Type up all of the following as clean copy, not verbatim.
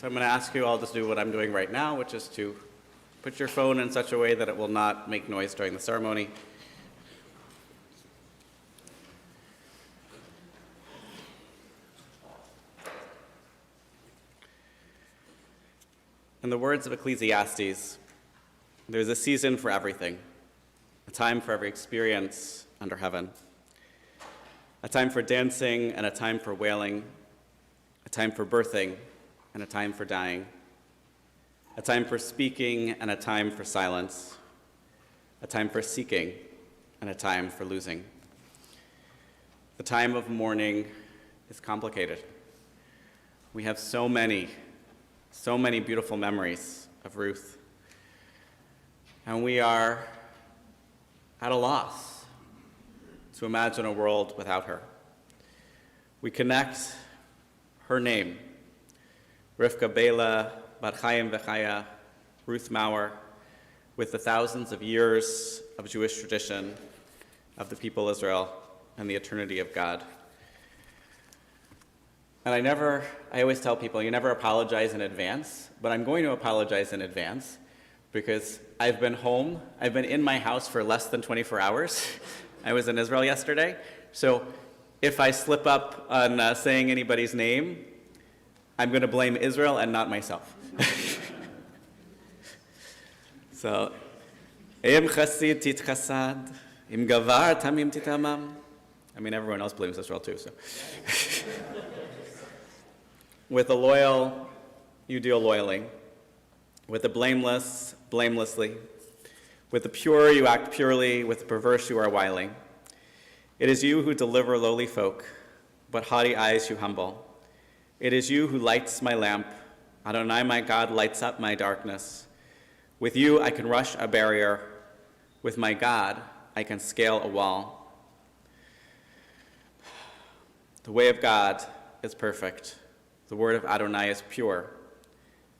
So I'm going to ask you all to do what I'm doing right now, which is to put your phone in such a way that it will not make noise during the ceremony. In the words of Ecclesiastes, there's a season for everything, a time for every experience under heaven, a time for dancing and a time for wailing, a time for birthing and a time for dying, a time for speaking and a time for silence, a time for seeking and a time for losing. The time of mourning is complicated. We have so many beautiful memories of Ruth, and we are at a loss to imagine a world without her. We connect her name, Rivka Bela, Bar Chaim Vechaya, Ruth Mauer, with the thousands of years of Jewish tradition of the people of Israel and the eternity of God. And I always tell people, you never apologize in advance, but I'm going to apologize in advance because I've been in my house for less than 24 hours. I was in Israel yesterday, so if I slip up on saying anybody's name, I'm going to blame Israel and not myself. So, Im chasid tit chasad, im gavar tamim titamam. I mean, everyone else blames Israel too, so. With the loyal, you deal loyally. With the blameless, blamelessly. With the pure, you act purely. With the perverse, you are wily. It is you who deliver lowly folk, but haughty eyes you humble. It is you who lights my lamp. Adonai, my God, lights up my darkness. With you, I can rush a barrier. With my God, I can scale a wall. The way of God is perfect. The word of Adonai is pure.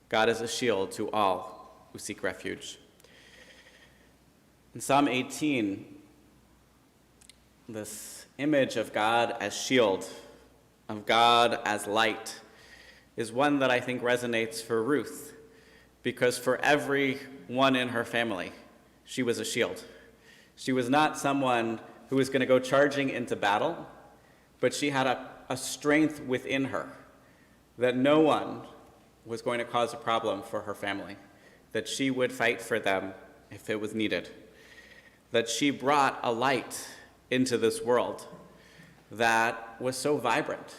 God is a shield to all who seek refuge. In Psalm 18, this image of God as shield, of God as light, is one that I think resonates for Ruth, because for everyone in her family, she was a shield. She was not someone who was going to go charging into battle, but she had a strength within her that no one was going to cause a problem for her family, that she would fight for them if it was needed, that she brought a light into this world that was so vibrant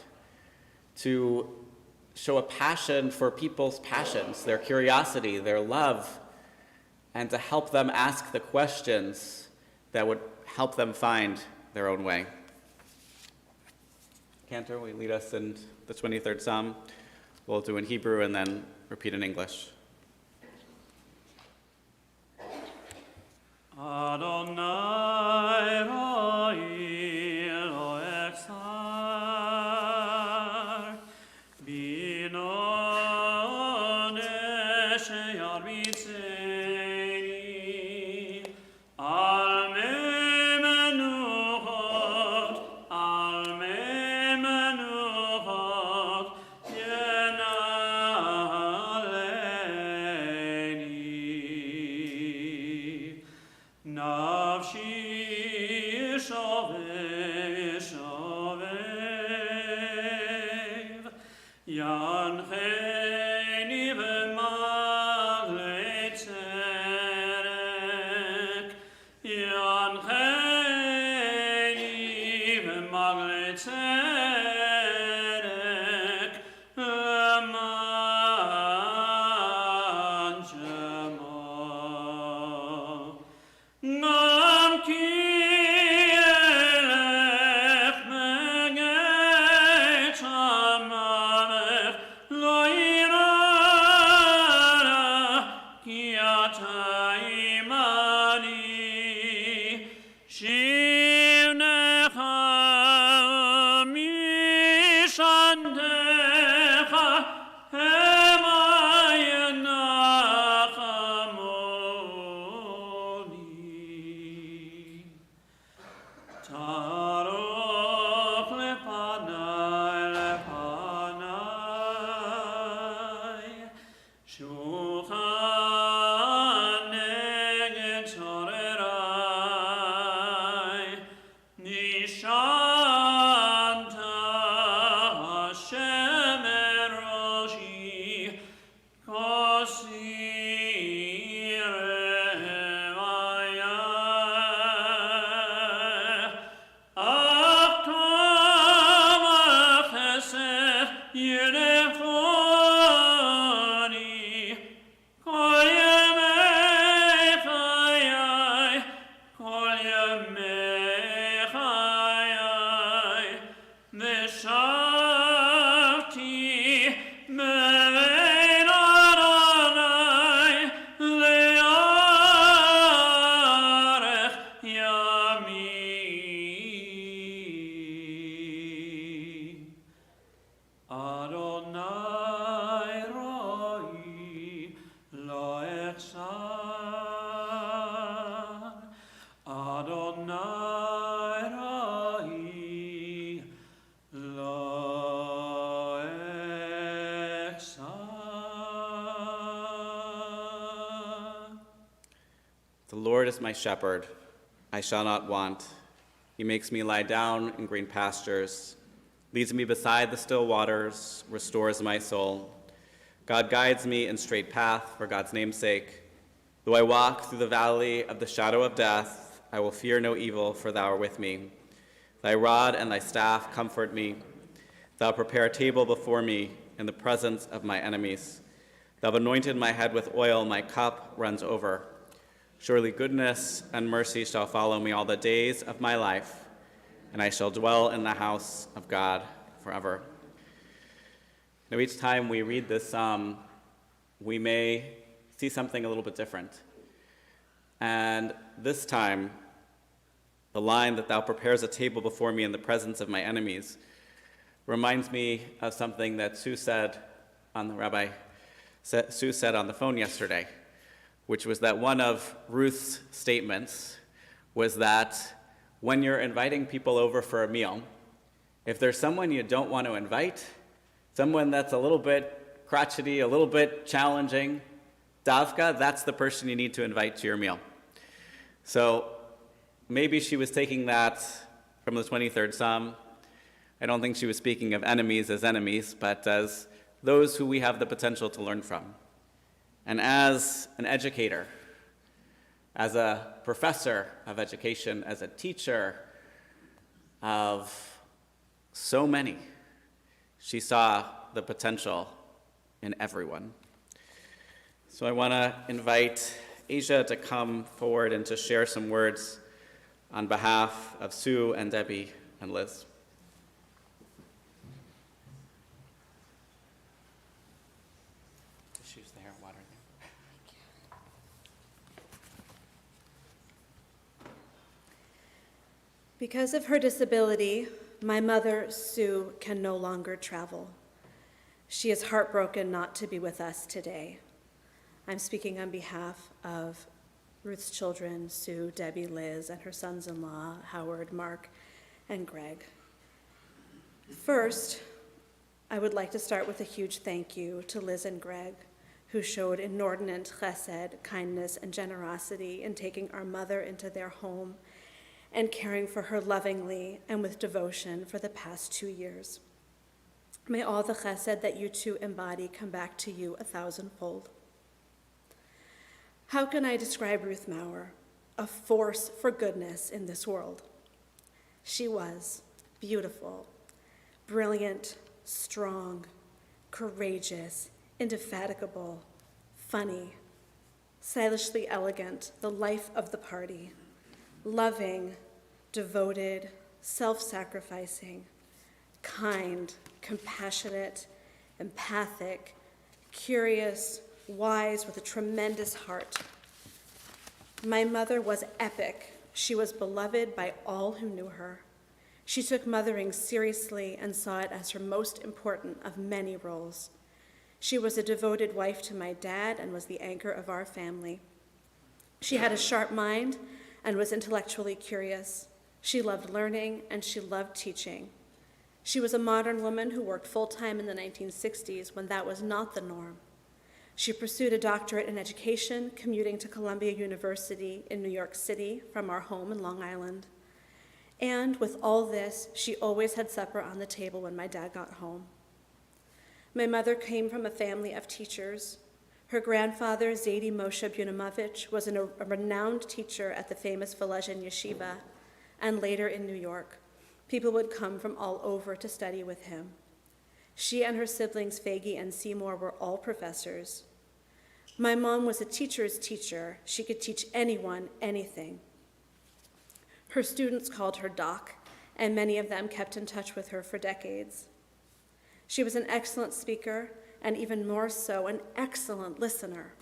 to show a passion for people's passions, their curiosity, their love, and to help them ask the questions that would help them find their own way. Cantor, will you lead us in the 23rd Psalm? We'll do in Hebrew and then repeat in English. Adonai roi lo exar, binone sheyar bitzeni, al memenuchot, Nafshi shovev, shovev, yancheni v'magle tzedek, yancheni v'magle tzedek, leman shemo. Nam ki elech megech hamalech lo irara ki ata imani shivnecha mishandecha Taroch lepanai, lepanai, The Lord is my shepherd, I shall not want. He makes me lie down in green pastures, leads me beside the still waters, restores my soul. God guides me in straight path for God's name's sake. Though I walk through the valley of the shadow of death, I will fear no evil, for thou art with me. Thy rod and thy staff comfort me. Thou prepare a table before me in the presence of my enemies. Thou have anointed my head with oil, my cup runs over. Surely goodness and mercy shall follow me all the days of my life, and I shall dwell in the house of God forever. Now, each time we read this psalm, we may see something a little bit different. And this time, the line that thou prepares a table before me in the presence of my enemies reminds me of something that Sue said on the phone yesterday, which was that one of Ruth's statements was that when you're inviting people over for a meal, if there's someone you don't want to invite, someone that's a little bit crotchety, a little bit challenging, Davka, that's the person you need to invite to your meal. So maybe she was taking that from the 23rd Psalm. I don't think she was speaking of enemies as enemies, but as those who we have the potential to learn from. And as an educator, as a professor of education, as a teacher of so many, she saw the potential in everyone. So I want to invite Asia to come forward and to share some words on behalf of Sue and Debbie and Liz. Tissues there, water there. Because of her disability, my mother, Sue, can no longer travel. She is heartbroken not to be with us today. I'm speaking on behalf of Ruth's children, Sue, Debbie, Liz, and her sons-in-law, Howard, Mark, and Greg. First, I would like to start with a huge thank you to Liz and Greg, who showed inordinate chesed, kindness, and generosity in taking our mother into their home and caring for her lovingly and with devotion for the past 2 years. May all the chesed that you two embody come back to you 1,000-fold. How can I describe Ruth Mauer, a force for goodness in this world? She was beautiful, brilliant, strong, courageous, indefatigable, funny, stylishly elegant, the life of the party, loving, devoted, self-sacrificing, kind, compassionate, empathic, curious, wise, with a tremendous heart. My mother was epic. She was beloved by all who knew her. She took mothering seriously and saw it as her most important of many roles. She was a devoted wife to my dad and was the anchor of our family. She had a sharp mind and was intellectually curious. She loved learning and she loved teaching. She was a modern woman who worked full-time in the 1960s when that was not the norm. She pursued a doctorate in education, commuting to Columbia University in New York City from our home in Long Island. And with all this, she always had supper on the table when my dad got home. My mother came from a family of teachers. Her grandfather, Zadie Moshe Bunamovich, was a renowned teacher at the famous Volozhin Yeshiva, and later in New York. People would come from all over to study with him. She and her siblings, Faggy and Seymour, were all professors. My mom was a teacher's teacher. She could teach anyone anything. Her students called her Doc, and many of them kept in touch with her for decades. She was an excellent speaker, and even more so, an excellent listener.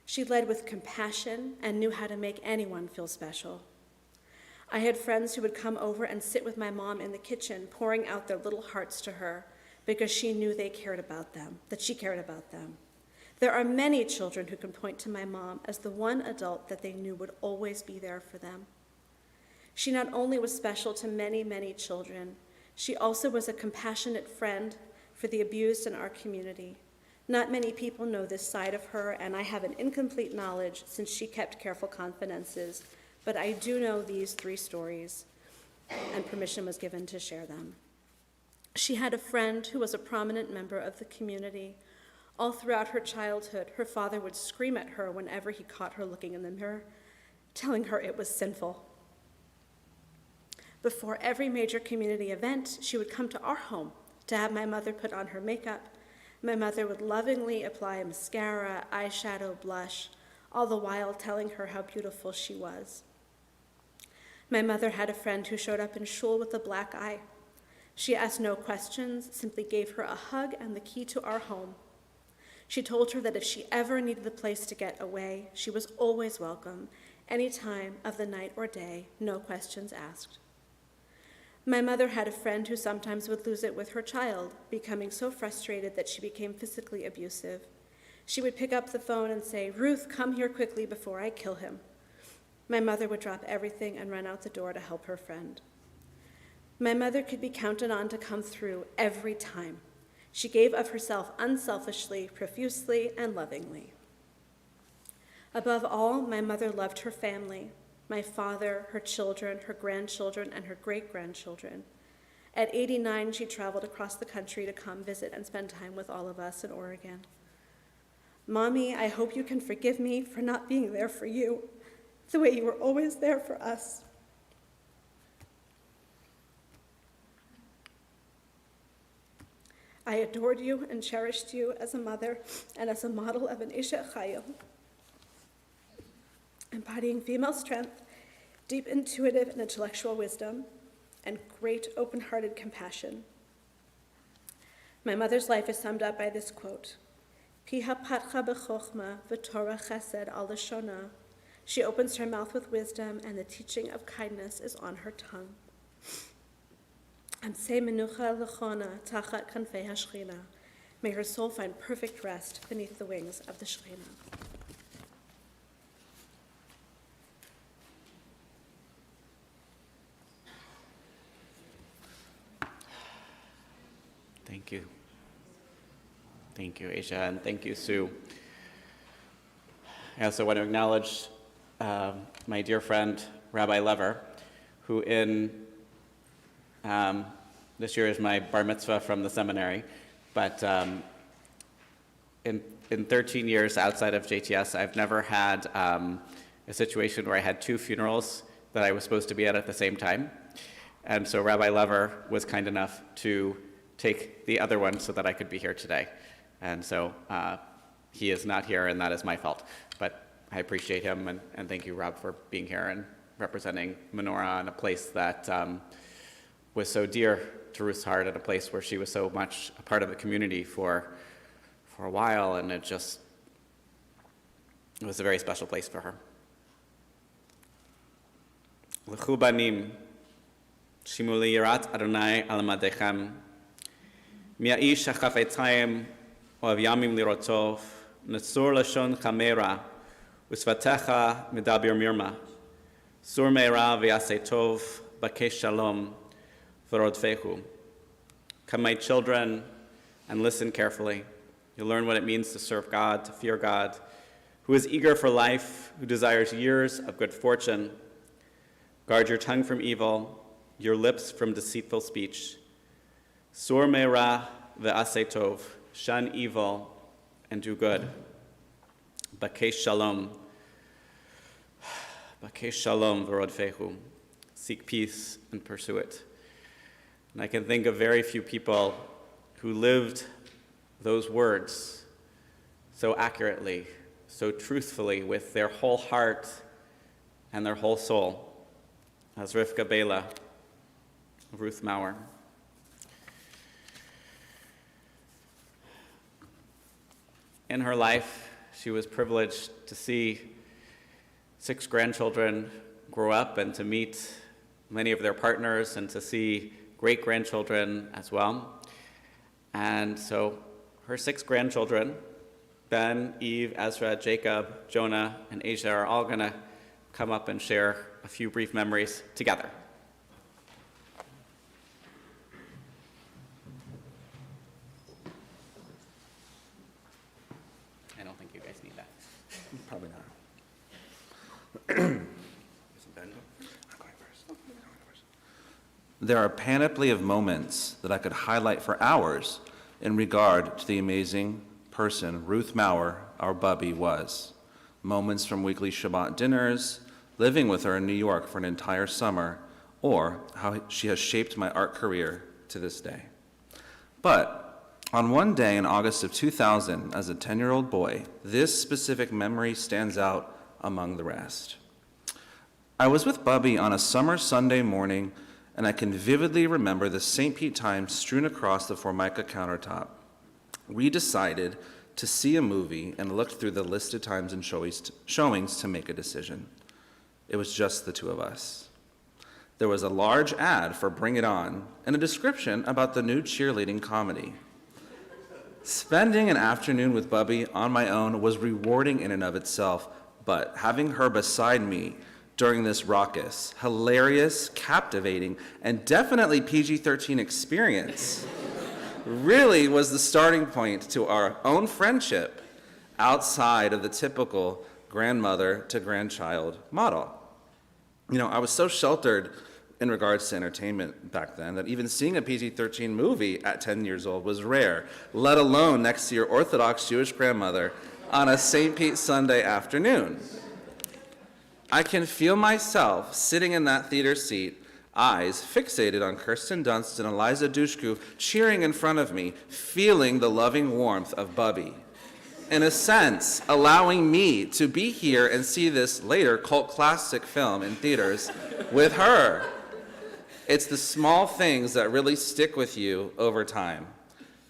She led with compassion and knew how to make anyone feel special. I had friends who would come over and sit with my mom in the kitchen, pouring out their little hearts to her because she knew they cared about them, that she cared about them. There are many children who can point to my mom as the one adult that they knew would always be there for them. She not only was special to many, many children, she also was a compassionate friend for the abused in our community, Not many people know this side of her, and I have an incomplete knowledge since she kept careful confidences, but I do know these 3 stories, and permission was given to share them. She had a friend who was a prominent member of the community. All throughout her childhood, her father would scream at her whenever he caught her looking in the mirror, telling her it was sinful. Before every major community event, she would come to our home to have my mother put on her makeup. My mother would lovingly apply mascara, eyeshadow, blush, all the while telling her how beautiful she was. My mother had a friend who showed up in shul with a black eye. She asked no questions, simply gave her a hug and the key to our home. She told her that if she ever needed a place to get away, she was always welcome, any time of the night or day, no questions asked. My mother had a friend who sometimes would lose it with her child, becoming so frustrated that she became physically abusive. She would pick up the phone and say, "Ruth, come here quickly before I kill him." My mother would drop everything and run out the door to help her friend. My mother could be counted on to come through every time. She gave of herself unselfishly, profusely, and lovingly. Above all, my mother loved her family, my father, her children, her grandchildren, and her great-grandchildren. At 89, she traveled across the country to come visit and spend time with all of us in Oregon. Mommy, I hope you can forgive me for not being there for you, the way you were always there for us. I adored you and cherished you as a mother and as a model of an Isha Chayil, embodying female strength, deep intuitive and intellectual wisdom, and great open-hearted compassion. My mother's life is summed up by this quote, Piha patcha b'chochma v'torah chesed al lashona. She opens her mouth with wisdom, and the teaching of kindness is on her tongue. Amsei menucha lechona tachat kanfei hashchina. May her soul find perfect rest beneath the wings of the Shekhinah. Thank you. Thank you, Asia, and thank you, Sue. I also want to acknowledge my dear friend, Rabbi Lever, who this year is my bar mitzvah from the seminary, but in 13 years outside of JTS, I've never had a situation where I had 2 funerals that I was supposed to be at the same time. And so Rabbi Lever was kind enough to take the other one so that I could be here today. And so he is not here, and that is my fault. But I appreciate him, and thank you, Rob, for being here and representing Menorah in a place that was so dear to Ruth's heart, and a place where she was so much a part of the community for a while, and it was a very special place for her. L'chu banim, shimu liyirat Adonai al madechem, mi'aish hachafetzayim oav yamim lirotov, netzur lashon chamera, usvatecha medabir mirma, sur meira v'yaseh tov, bakesh shalom, v'rodfehu. Come, my children, and listen carefully. You'll learn what it means to serve God, to fear God, who is eager for life, who desires years of good fortune. Guard your tongue from evil, your lips from deceitful speech. Sur meira ve'aseh tov, shun evil and do good. Bakesh shalom v'rodfehu. Seek peace and pursue it. And I can think of very few people who lived those words so accurately, so truthfully, with their whole heart and their whole soul, as Rivka Bela, Ruth Mauer. In her life, she was privileged to see 6 grandchildren grow up and to meet many of their partners and to see great-grandchildren as well. And so her 6 grandchildren, Ben, Eve, Ezra, Jacob, Jonah, and Asia, are all going to come up and share a few brief memories together. There are a panoply of moments that I could highlight for hours in regard to the amazing person Ruth Mauer, our Bubby, was. Moments from weekly Shabbat dinners, living with her in New York for an entire summer, or how she has shaped my art career to this day. But on one day in August of 2000, as a 10-year-old boy, this specific memory stands out among the rest. I was with Bubby on a summer Sunday morning, and I can vividly remember the St. Pete Times strewn across the Formica countertop. We decided to see a movie and looked through the listed times and showings to make a decision. It was just the two of us. There was a large ad for Bring It On and a description about the new cheerleading comedy. Spending an afternoon with Bubby on my own was rewarding in and of itself, but having her beside me during this raucous, hilarious, captivating, and definitely PG-13 experience really was the starting point to our own friendship outside of the typical grandmother to grandchild model. You know, I was so sheltered in regards to entertainment back then that even seeing a PG-13 movie at 10 years old was rare, let alone next to your Orthodox Jewish grandmother on a St. Pete Sunday afternoon. I can feel myself sitting in that theater seat, eyes fixated on Kirsten Dunst and Eliza Dushku cheering in front of me, feeling the loving warmth of Bubby. In a sense, allowing me to be here and see this later cult classic film in theaters with her. It's the small things that really stick with you over time.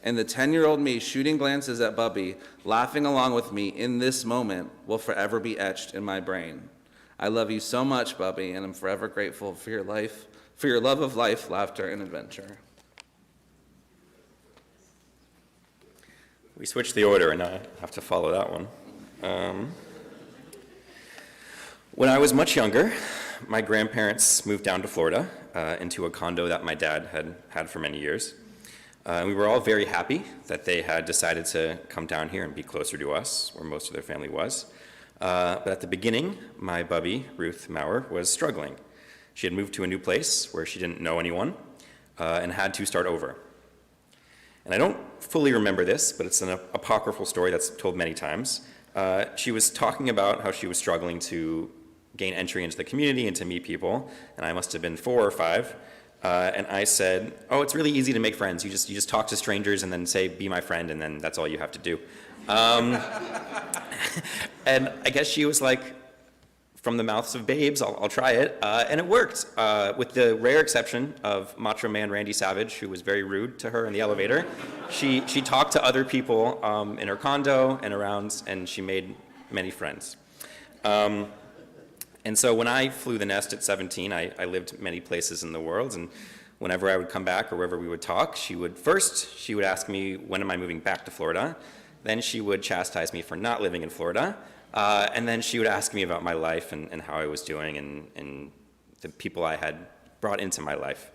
And the 10-year-old me shooting glances at Bubby, laughing along with me in this moment will forever be etched in my brain. I love you so much, Bubby, and I'm forever grateful for your life, for your love of life, laughter, and adventure. We switched the order, and I have to follow that one. When I was much younger, my grandparents moved down to Florida into a condo that my dad had for many years. We were all very happy that they had decided to come down here and be closer to us, where most of their family was. But at the beginning, my Bubby, Ruth Mauer, was struggling. She had moved to a new place where she didn't know anyone and had to start over. And I don't fully remember this, but it's an apocryphal story that's told many times. She was talking about how she was struggling to gain entry into the community and to meet people, and I must have been 4 or 5. And I said, "Oh, it's really easy to make friends. You just talk to strangers and then say, 'Be my friend,' and then that's all you have to do." And I guess she was like, "From the mouths of babes, I'll try it." And it worked, with the rare exception of Macho Man Randy Savage, who was very rude to her in the elevator. She talked to other people in her condo and around, and she made many friends. And so when I flew the nest at 17, I lived many places in the world, and whenever I would come back or wherever we would talk, she would ask me, "When am I moving back to Florida?" Then she would chastise me for not living in Florida. And then she would ask me about my life and how I was doing and the people I had brought into my life.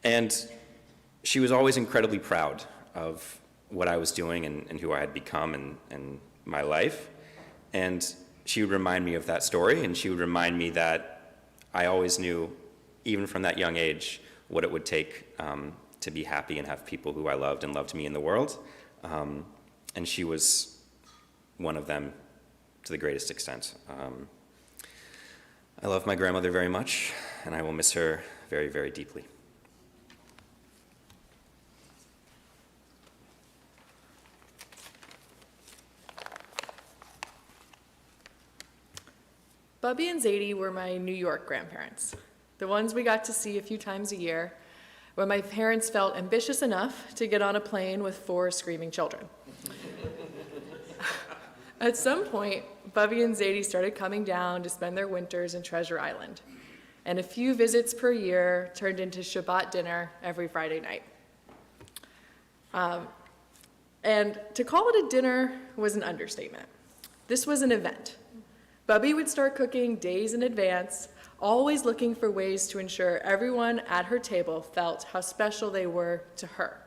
And she was always incredibly proud of what I was doing and who I had become and my life. And she would remind me of that story, and she would remind me that I always knew, even from that young age, what it would take to be happy and have people who I loved and loved me in the world. And she was one of them to the greatest extent. I love my grandmother very much, and I will miss her very, very deeply. Bubby and Zadie were my New York grandparents, the ones we got to see a few times a year when my parents felt ambitious enough to get on a plane with 4 screaming children. At some point, Bubby and Zadie started coming down to spend their winters in Treasure Island, and a few visits per year turned into Shabbat dinner every Friday night. And to call it a dinner was an understatement. This was an event. Bubby would start cooking days in advance, always looking for ways to ensure everyone at her table felt how special they were to her.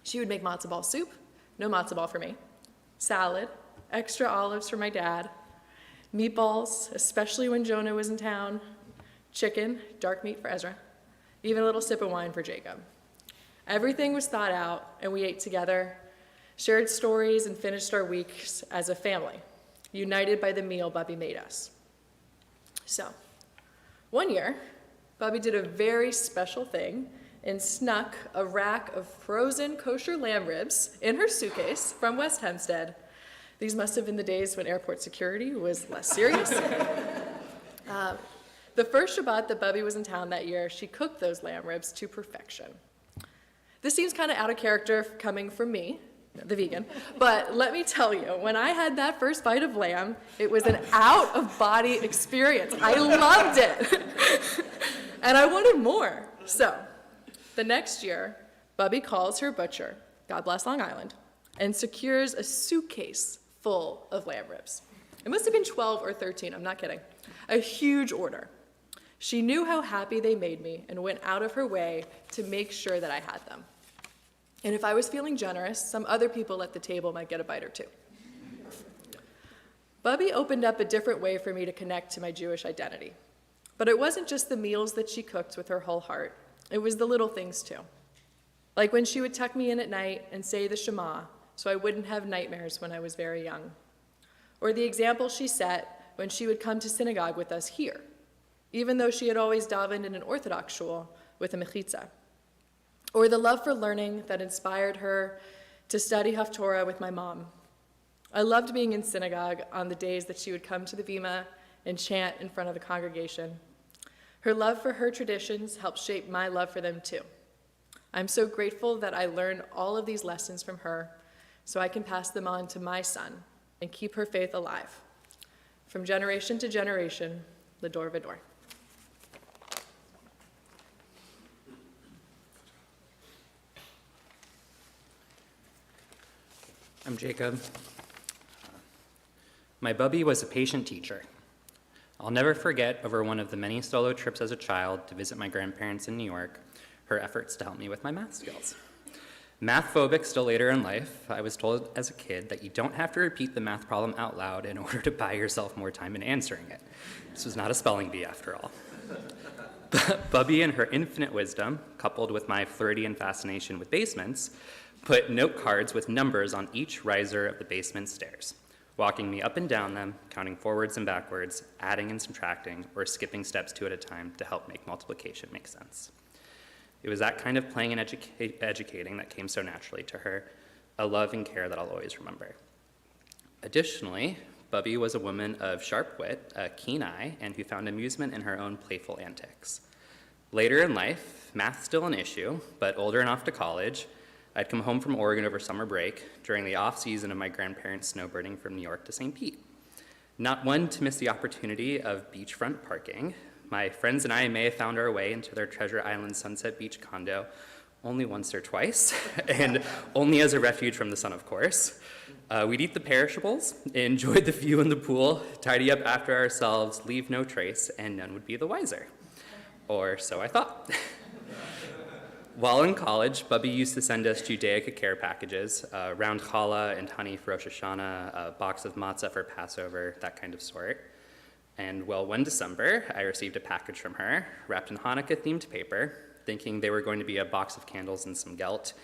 She would make matzo ball soup, no matzo ball for me, salad, extra olives for my dad, meatballs, especially when Jonah was in town, chicken, dark meat for Ezra, even a little sip of wine for Jacob. Everything was thought out, and we ate together, shared stories, and finished our weeks as a family, united by the meal Bubby made us. So, one year, Bubby did a very special thing and snuck a rack of frozen kosher lamb ribs in her suitcase from West Hempstead. These must have been the days when airport security was less serious. The first Shabbat that Bubby was in town that year, she cooked those lamb ribs to perfection. This seems kind of out of character coming from me, the vegan, but let me tell you, when I had that first bite of lamb, it was an out-of-body experience. I loved it, and I wanted more. So, the next year, Bubby calls her butcher, God bless Long Island, and secures a suitcase full of lamb ribs. It must have been 12 or 13, I'm not kidding. A huge order. She knew how happy they made me and went out of her way to make sure that I had them. And if I was feeling generous, some other people at the table might get a bite or two. Bubby opened up a different way for me to connect to my Jewish identity. But it wasn't just the meals that she cooked with her whole heart. It was the little things too. Like when she would tuck me in at night and say the Shema so I wouldn't have nightmares when I was very young. Or the example she set when she would come to synagogue with us here, even though she had always davened in an Orthodox shul with a mechitza. Or the love for learning that inspired her to study Haftorah with my mom. I loved being in synagogue on the days that she would come to the Vima and chant in front of the congregation. Her love for her traditions helped shape my love for them too. I'm so grateful that I learned all of these lessons from her so I can pass them on to my son and keep her faith alive. From generation to generation, L'dor v'dor. I'm Jacob. My Bubby was a patient teacher. I'll never forget, over one of the many solo trips as a child to visit my grandparents in New York, her efforts to help me with my math skills. Math phobic still later in life, I was told as a kid that you don't have to repeat the math problem out loud in order to buy yourself more time in answering it. This was not a spelling bee after all. Bubby and her infinite wisdom, coupled with my Floridian fascination with basements, put note cards with numbers on each riser of the basement stairs, walking me up and down them, counting forwards and backwards, adding and subtracting, or skipping steps 2 at a time to help make multiplication make sense. It was that kind of playing and educating that came so naturally to her, a love and care that I'll always remember. Additionally, Bubby was a woman of sharp wit, a keen eye, and who found amusement in her own playful antics. Later in life, math still an issue, but older and off to college, I'd come home from Oregon over summer break during the off-season of my grandparents' snowbirding from New York to St. Pete. Not one to miss the opportunity of beachfront parking, my friends and I may have found our way into their Treasure Island Sunset Beach condo only once or twice, and only as a refuge from the sun, of course. We'd eat the perishables, enjoy the view in the pool, tidy up after ourselves, leave no trace, and none would be the wiser. Or so I thought. While in college, Bubby used to send us Judaica care packages, round challah and honey for Rosh Hashanah, a box of matzah for Passover, that kind of sort. And well, one December, I received a package from her, wrapped in Hanukkah-themed paper, thinking they were going to be a box of candles and some gelt.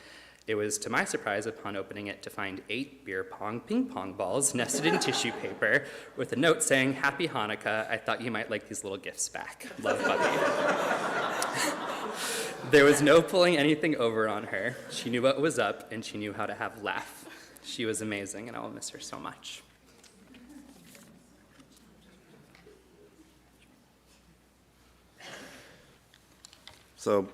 It was, to my surprise, upon opening it, to find 8 beer pong ping pong balls nested in tissue paper with a note saying, "Happy Hanukkah, I thought you might like these little gifts back. Love, Bubby." There was no pulling anything over on her. She knew what was up, and she knew how to have a laugh. She was amazing, and I will miss her so much. So,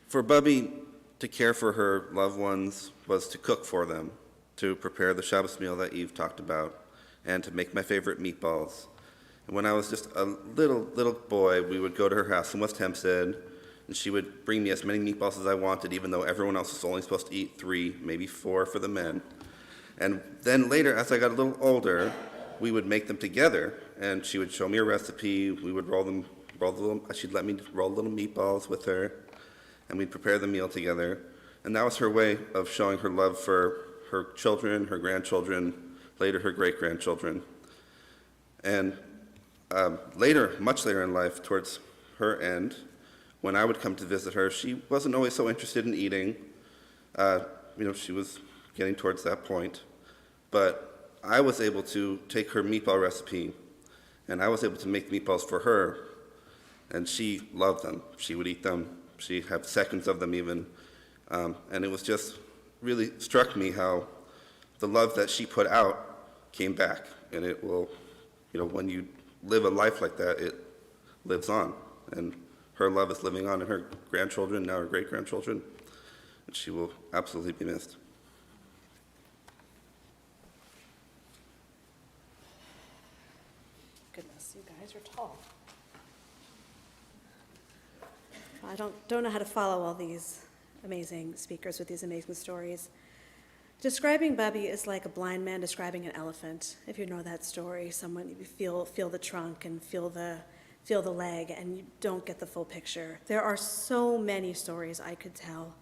for Bubby to care for her loved ones was to cook for them, to prepare the Shabbos meal that Eve talked about, and to make my favorite meatballs. And when I was just a little boy, we would go to her house in West Hempstead, and she would bring me as many meatballs as I wanted, even though everyone else was only supposed to eat 3, maybe 4 for the men. And then later, as I got a little older, we would make them together, and she would show me a recipe. We would she'd let me roll little meatballs with her, and we'd prepare the meal together. And that was her way of showing her love for her children, her grandchildren, later her great-grandchildren. And later, much later in life, towards her end, when I would come to visit her, she wasn't always so interested in eating. She was getting towards that point. But I was able to take her meatball recipe, and I was able to make meatballs for her, and she loved them. She would eat them. She'd have seconds of them even. And it was just really struck me how the love that she put out came back. And it will, when you live a life like that, it lives on. And her love is living on in her grandchildren, now her great-grandchildren. And she will absolutely be missed. Goodness, you guys are tall. I don't know how to follow all these amazing speakers with these amazing stories. Describing Bubby is like a blind man describing an elephant. If you know that story, you feel the trunk and feel the leg, and you don't get the full picture. There are so many stories I could tell.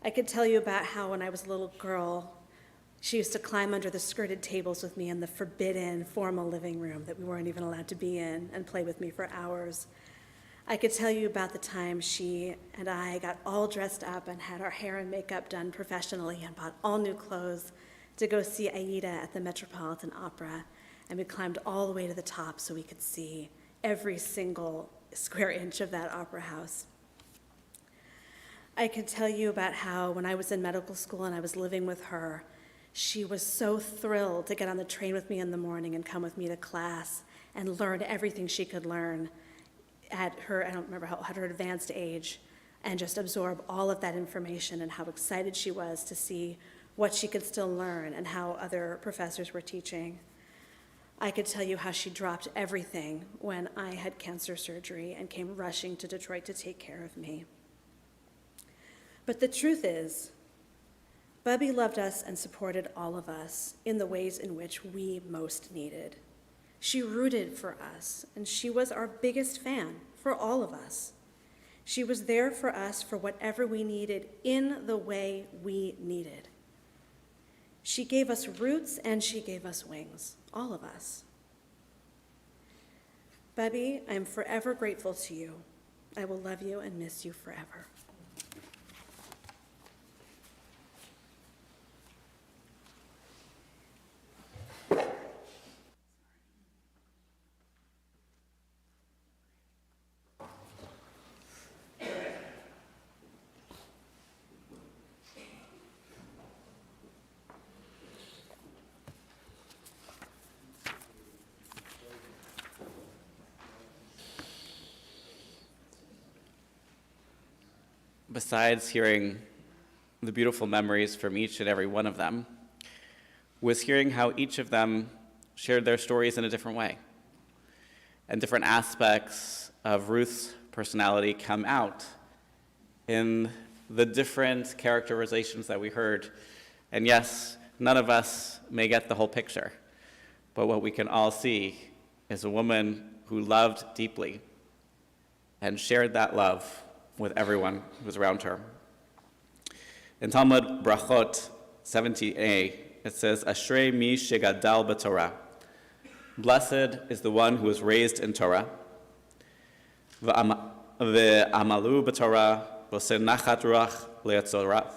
I could tell you about how when I was a little girl, she used to climb under the skirted tables with me in the forbidden formal living room that we weren't even allowed to be in and play with me for hours. I could tell you about the time she and I got all dressed up and had our hair and makeup done professionally and bought all new clothes to go see Aida at the Metropolitan Opera, and we climbed all the way to the top so we could see every single square inch of that opera house. I could tell you about how when I was in medical school and I was living with her, she was so thrilled to get on the train with me in the morning and come with me to class and learn everything she could learn at her, at her advanced age, and just absorb all of that information, and how excited she was to see what she could still learn and how other professors were teaching. I could tell you how she dropped everything when I had cancer surgery and came rushing to Detroit to take care of me. But the truth is, Bubby loved us and supported all of us in the ways in which we most needed. She rooted for us, and she was our biggest fan for all of us. She was there for us for whatever we needed in the way we needed. She gave us roots and she gave us wings, all of us. Bubby, I am forever grateful to you. I will love you and miss you forever. Besides hearing the beautiful memories from each and every one of them, was hearing how each of them shared their stories in a different way. And different aspects of Ruth's personality come out in the different characterizations that we heard. And yes, none of us may get the whole picture, but what we can all see is a woman who loved deeply and shared that love with everyone who was around her. In Talmud Brachot 70a, it says, Ashrei mi shegadal b'Torah. Blessed is the one who is raised in Torah. V'amalu b'Torah, v'oseh nachat ruach le'yatzorav.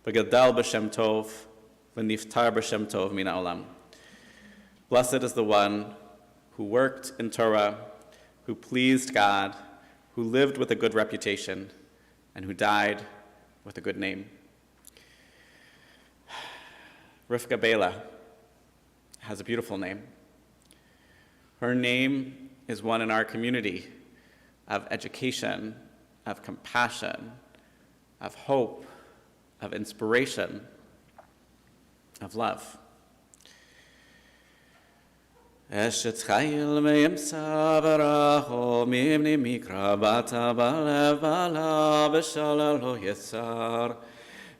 V'gadal b'shem tov, v'niftar b'shem tov min ha'olam. Blessed is the one who worked in Torah, who pleased God, who lived with a good reputation, and who died with a good name. Rivka Bela has a beautiful name. Her name is one in our community of education, of compassion, of hope, of inspiration, of love. Eshet chayil me'im savaracho mimni mikra bata balev bala b'shala lo yetzar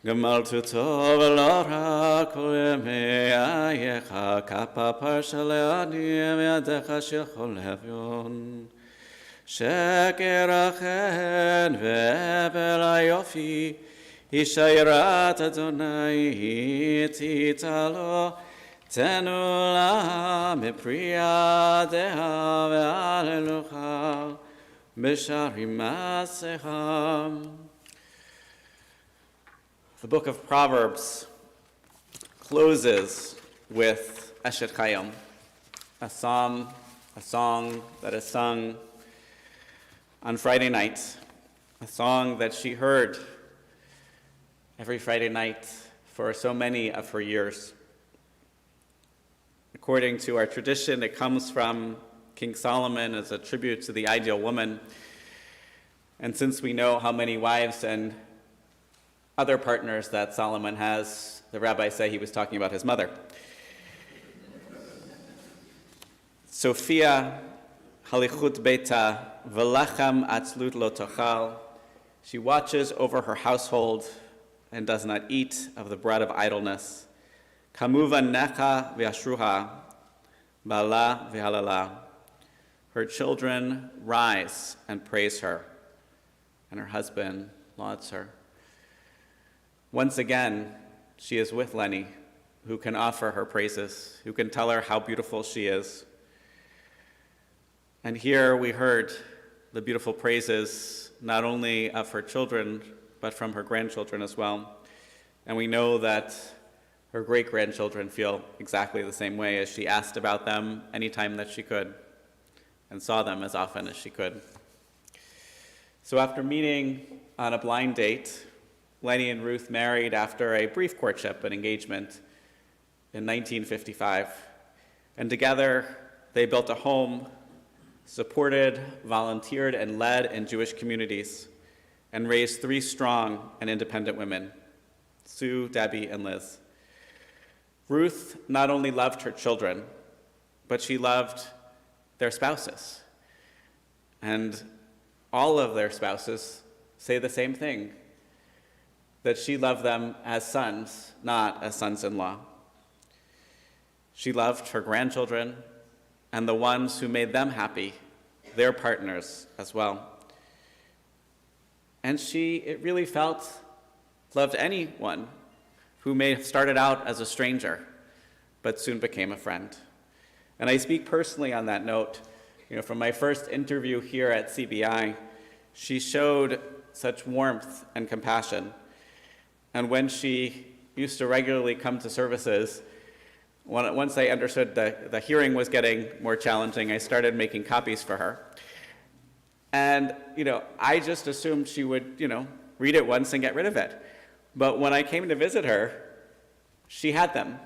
gemaltu tov lo ra kol yemei ayecha kapa parsha le'anim yadecha shechol hevyon sheker achen ve'ebel hayofi isha yirat Adonai hitita lo תנו לה מפרי ידיה והללוכה בשערי מעשיך. The book of Proverbs closes with Eshet Chayom, a song that is sung on Friday night, a song that she heard every Friday night for so many of her years. According to our tradition, it comes from King Solomon as a tribute to the ideal woman. And since we know how many wives and other partners that Solomon has, the rabbis say he was talking about his mother. Sophia halichut beita v'lacham atzlut lo tochal. She watches over her household and does not eat of the bread of idleness. Kamuva necha v'ashruha bala v'halala. Her children rise and praise her, and her husband lauds her. Once again, she is with Lenny, who can offer her praises, who can tell her how beautiful she is. And here we heard the beautiful praises, not only of her children, but from her grandchildren as well. And we know that her great-grandchildren feel exactly the same way, as she asked about them anytime that she could, and saw them as often as she could. So after meeting on a blind date, Lenny and Ruth married after a brief courtship and engagement in 1955. And together, they built a home, supported, volunteered, and led in Jewish communities, and raised 3 strong and independent women, Sue, Debbie, and Liz. Ruth not only loved her children, but she loved their spouses. And all of their spouses say the same thing, that she loved them as sons, not as sons-in-law. She loved her grandchildren and the ones who made them happy, their partners as well. And it really loved anyone who may have started out as a stranger, but soon became a friend. And I speak personally on that note. From my first interview here at CBI, she showed such warmth and compassion. And when she used to regularly come to services, once I understood the hearing was getting more challenging, I started making copies for her. And, I just assumed she would, read it once and get rid of it. But when I came to visit her, she had them.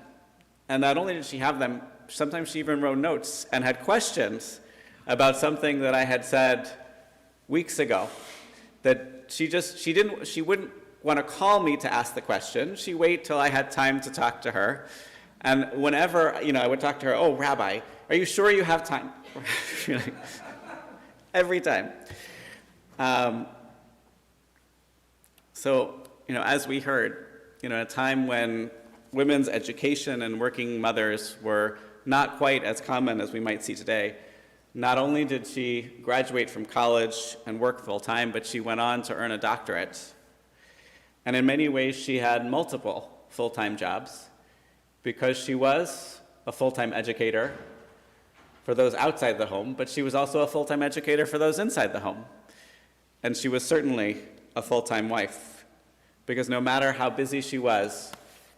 And not only did she have them, sometimes she even wrote notes and had questions about something that I had said weeks ago, that she wouldn't want to call me to ask the question. She'd wait till I had time to talk to her. And whenever, I would talk to her, "Oh, Rabbi, are you sure you have time?" Every time. So, as we heard, a time when women's education and working mothers were not quite as common as we might see today, not only did she graduate from college and work full-time, but she went on to earn a doctorate. And in many ways, she had multiple full-time jobs because she was a full-time educator for those outside the home, but she was also a full-time educator for those inside the home. And she was certainly a full-time wife, because no matter how busy she was,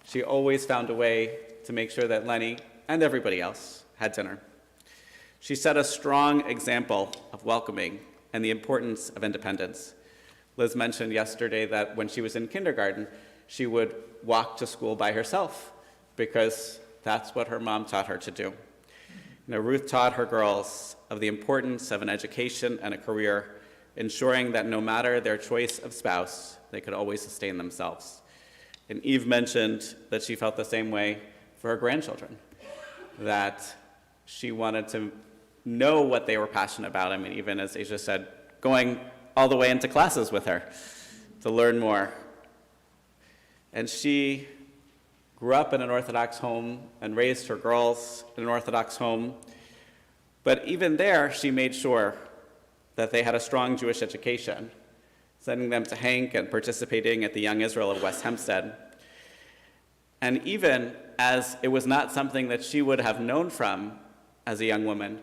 she always found a way to make sure that Lenny and everybody else had dinner. She set a strong example of welcoming and the importance of independence. Liz mentioned yesterday that when she was in kindergarten, she would walk to school by herself because that's what her mom taught her to do. Ruth taught her girls of the importance of an education and a career, ensuring that no matter their choice of spouse, they could always sustain themselves. And Eve mentioned that she felt the same way for her grandchildren, that she wanted to know what they were passionate about. Even as Asia said, going all the way into classes with her to learn more. And she grew up in an Orthodox home and raised her girls in an Orthodox home. But even there, she made sure that they had a strong Jewish education, sending them to Hank and participating at the Young Israel of West Hempstead. And even as it was not something that she would have known from as a young woman,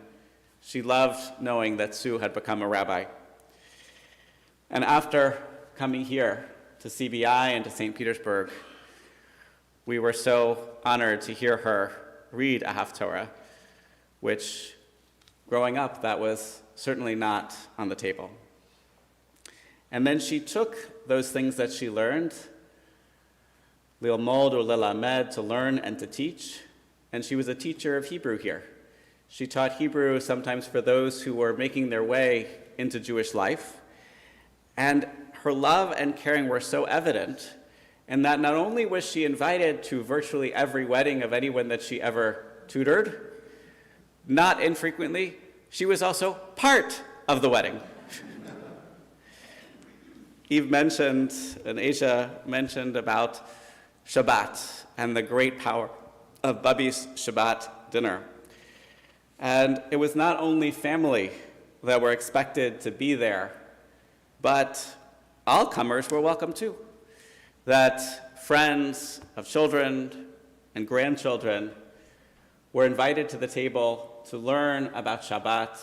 she loved knowing that Sue had become a rabbi. And after coming here to CBI and to St. Petersburg, we were so honored to hear her read a Haftorah, which, growing up, that was certainly not on the table. And then she took those things that she learned, Lilmod or Lilamed, to learn and to teach, and she was a teacher of Hebrew here. She taught Hebrew sometimes for those who were making their way into Jewish life, and her love and caring were so evident in that not only was she invited to virtually every wedding of anyone that she ever tutored, not infrequently, she was also part of the wedding. Eve mentioned, and Asia mentioned about Shabbat and the great power of Bubby's Shabbat dinner. And it was not only family that were expected to be there, but all comers were welcome too. That friends of children and grandchildren were invited to the table to learn about Shabbat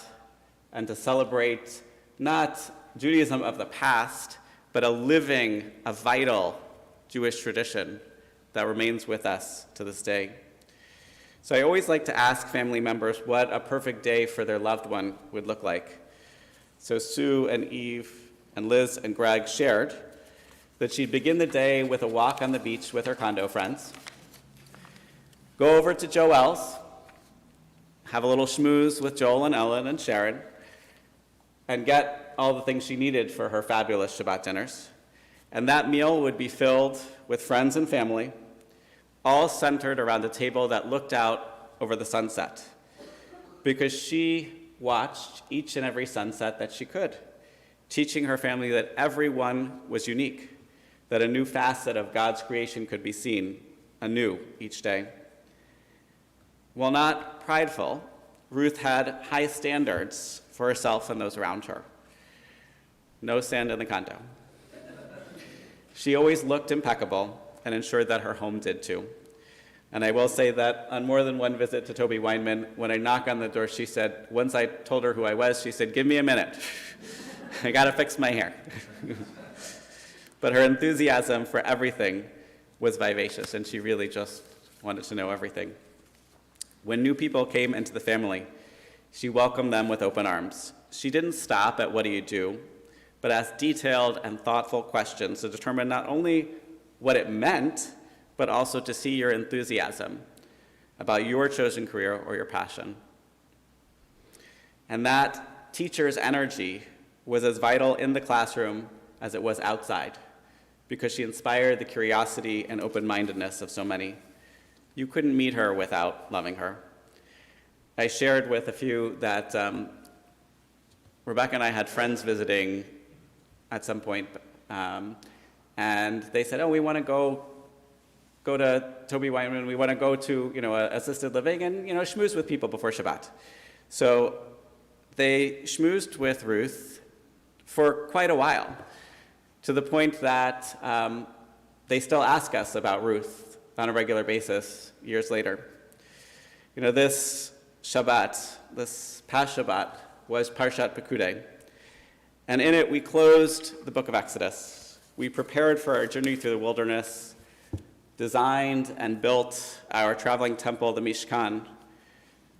and to celebrate not Judaism of the past, but a living, a vital Jewish tradition that remains with us to this day. So I always like to ask family members what a perfect day for their loved one would look like. So Sue and Eve and Liz and Greg shared that she'd begin the day with a walk on the beach with her condo friends, go over to Joel's, have a little schmooze with Joel and Ellen and Sharon, and get all the things she needed for her fabulous Shabbat dinners. And that meal would be filled with friends and family, all centered around a table that looked out over the sunset, because she watched each and every sunset that she could, teaching her family that everyone was unique, that a new facet of God's creation could be seen anew each day. While not prideful, Ruth had high standards for herself and those around her. No sand in the condo. She always looked impeccable and ensured that her home did too. And I will say that on more than one visit to Toby Weinman, when I knock on the door, she said, once I told her who I was, she said, "Give me a minute. I gotta fix my hair." But her enthusiasm for everything was vivacious, and she really just wanted to know everything. When new people came into the family, she welcomed them with open arms. She didn't stop at "what do you do?" but asked detailed and thoughtful questions to determine not only what it meant, but also to see your enthusiasm about your chosen career or your passion. And that teacher's energy was as vital in the classroom as it was outside, because she inspired the curiosity and open-mindedness of so many. You couldn't meet her without loving her. I shared with a few that Rebecca and I had friends visiting at some point, and they said, "Oh, we want to go to Toby Weinman. We want to go to assisted living and schmooze with people before Shabbat." So they schmoozed with Ruth for quite a while, to the point that they still ask us about Ruth on a regular basis years later. This Shabbat, this past Shabbat, was Parshat Pekudei. And in it, we closed the book of Exodus. We prepared for our journey through the wilderness, designed and built our traveling temple, the Mishkan.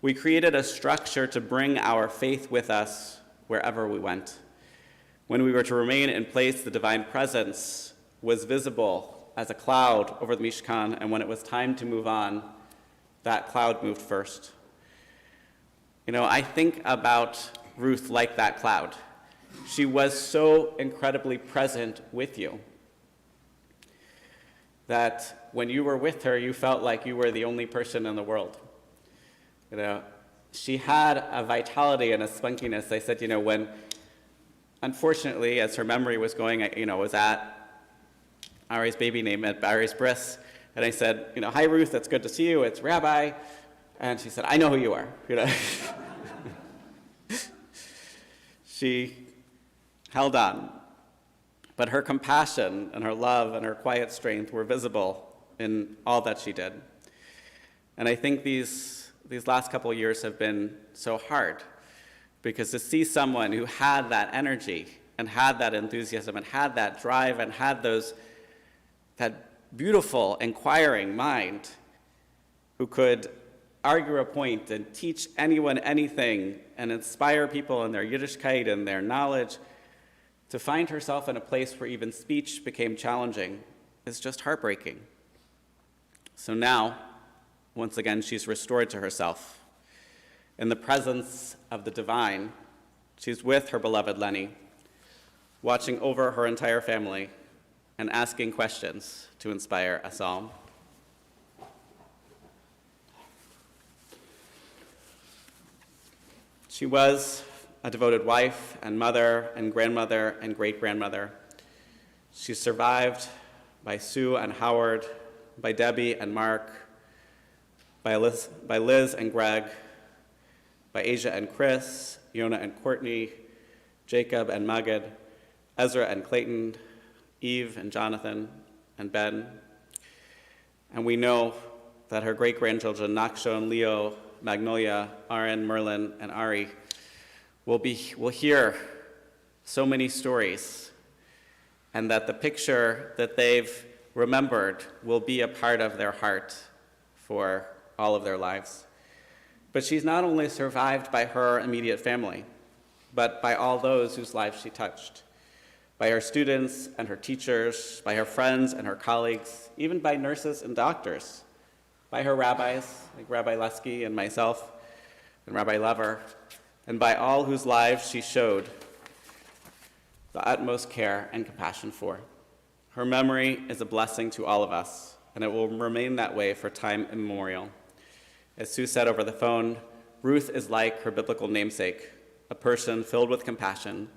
We created a structure to bring our faith with us wherever we went. When we were to remain in place, the divine presence was visible as a cloud over the Mishkan, and when it was time to move on, that cloud moved first. I think about Ruth like that cloud. She was so incredibly present with you that when you were with her, you felt like you were the only person in the world. She had a vitality and a spunkiness. I said, when, unfortunately, as her memory was going, I was at Ari's baby name at Ari's bris, and I said, "Hi, Ruth, it's good to see you. It's Rabbi." And she said, "I know who you are." She held on, but her compassion and her love and her quiet strength were visible in all that she did. And I think these last couple of years have been so hard, because to see someone who had that energy and had that enthusiasm and had that drive and had that beautiful, inquiring mind, who could argue a point and teach anyone anything and inspire people in their Yiddishkeit and their knowledge, to find herself in a place where even speech became challenging is just heartbreaking. So now, once again, she's restored to herself. In the presence of the divine, she's with her beloved Lenny, watching over her entire family and asking questions to inspire us all. She was a devoted wife and mother and grandmother and great-grandmother. She's survived by Sue and Howard, by Debbie and Mark, by Liz and Greg, by Asia and Chris, Yona and Courtney, Jacob and Magid, Ezra and Clayton, Eve and Jonathan and Ben. And we know that her great-grandchildren, Nakshon, Leo, Magnolia, Aaron, Merlin, and Ari, will hear so many stories, and that the picture that they've remembered will be a part of their heart for all of their lives. But she's not only survived by her immediate family, but by all those whose lives she touched, by her students and her teachers, by her friends and her colleagues, even by nurses and doctors, by her rabbis, like Rabbi Lesky and myself and Rabbi Lever, and by all whose lives she showed the utmost care and compassion for. Her memory is a blessing to all of us, and it will remain that way for time immemorial. As Sue said over the phone, Ruth is like her biblical namesake, a person filled with compassion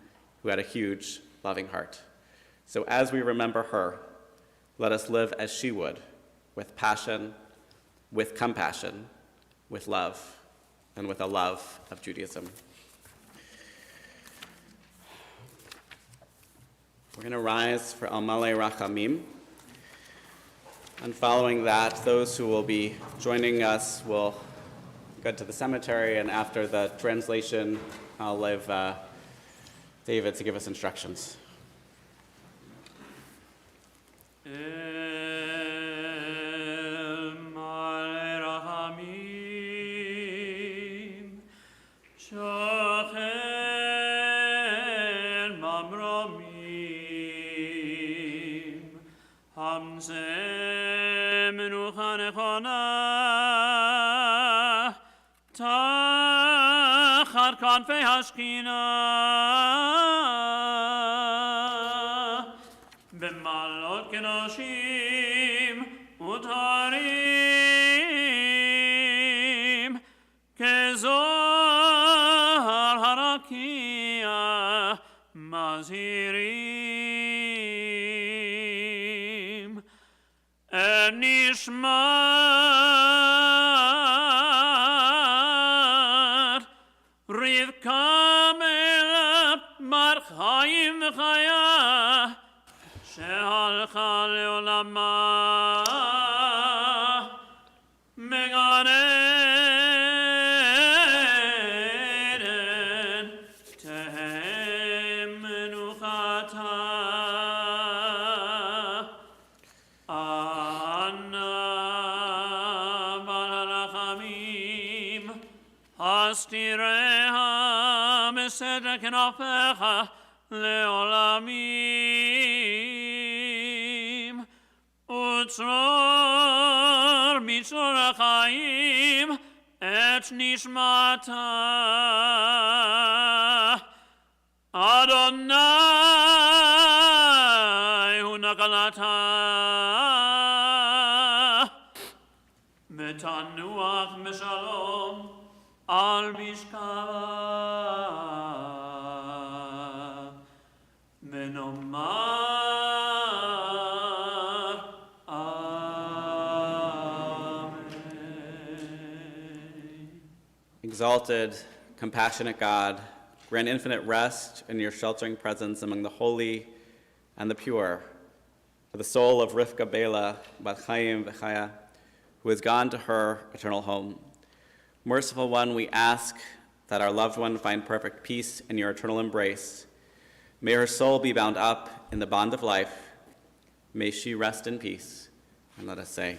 who had a huge, loving heart. So as we remember her, let us live as she would, with passion, with compassion, with love, and with a love of Judaism. We're going to rise for Al Malei Rachamim. And following that, those who will be joining us will go to the cemetery, and after the translation, I'll leave David to give us instructions. תחת כנפי השכינה במעלות קדושים וטהרים כזוהר הרקיע מזהירים את נשמת רבקה מלך בר חיים וחיה שהלכה לעולמה מגן עדן תהא מנוחתה אנא בעל הרחמים הסתיריה מסדר כנפיך לעולמים וצרור מצרור החיים את נשמתה אדוני הוא נחלתה ותנוח בשלום על משכבה ונאמר Exalted, compassionate God, grant infinite rest in your sheltering presence among the holy and the pure, for the soul of Rivka Bela Bat Chaim V'Chaya, who has gone to her eternal home. Merciful One, we ask that our loved one find perfect peace in your eternal embrace. May her soul be bound up in the bond of life. May she rest in peace. And let us say,